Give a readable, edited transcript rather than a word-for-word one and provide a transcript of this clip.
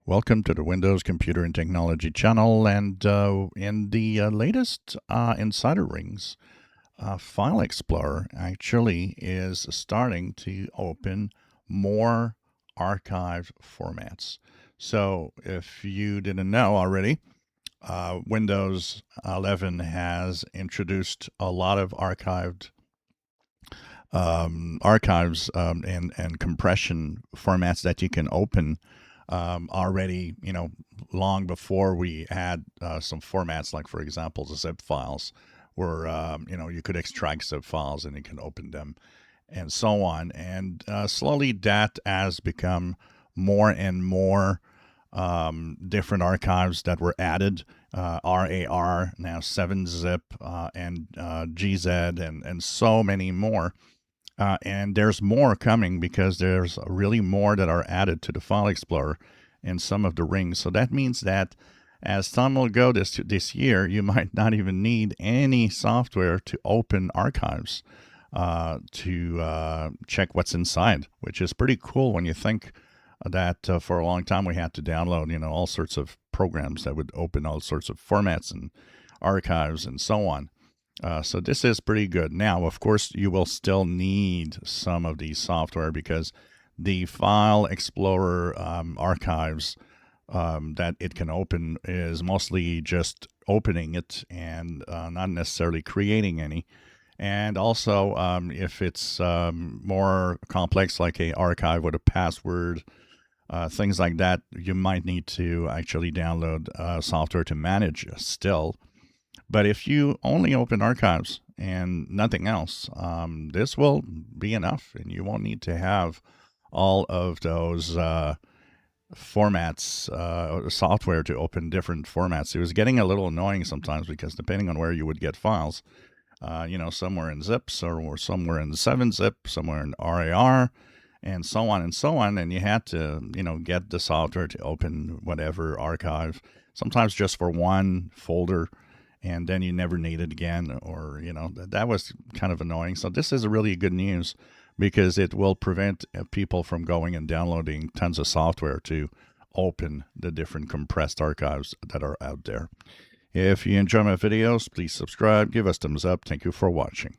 Welcome to the Windows Computer and Technology channel. And in the latest Insider Rings, File Explorer actually is starting to open more archive formats. So if you didn't know already, Windows 11 has introduced a lot of archives and compression formats that you can open already, long before we had some formats like, for example, the zip files, where, you could extract zip files and you can open them and so on. And slowly that has become more and more different archives that were added. RAR, now 7-zip, and GZ, and so many more. And there's more coming because there's really more that are added to the File Explorer in some of the rings. So that means that as time will go this year, you might not even need any software to open archives to check what's inside, which is pretty cool when you think that for a long time we had to download, all sorts of programs that would open all sorts of formats and archives and so on. So this is pretty good. Now, of course, you will still need some of these software because the File Explorer archives that it can open is mostly just opening it and not necessarily creating any. And also, if it's more complex, like a archive with a password, things like that, you might need to actually download software to manage still. But if you only open archives and nothing else, this will be enough, and you won't need to have all of those formats, software to open different formats. It was getting a little annoying sometimes because depending on where you would get files, somewhere in zips or somewhere in 7-zip, somewhere in RAR, and so on and so on. And you had to, get the software to open whatever archive, sometimes just for one folder, and then you never need it again, or that was kind of annoying. So this is really good news because it will prevent people from going and downloading tons of software to open the different compressed archives that are out there. If you enjoy my videos, please subscribe, give us thumbs up. Thank you for watching.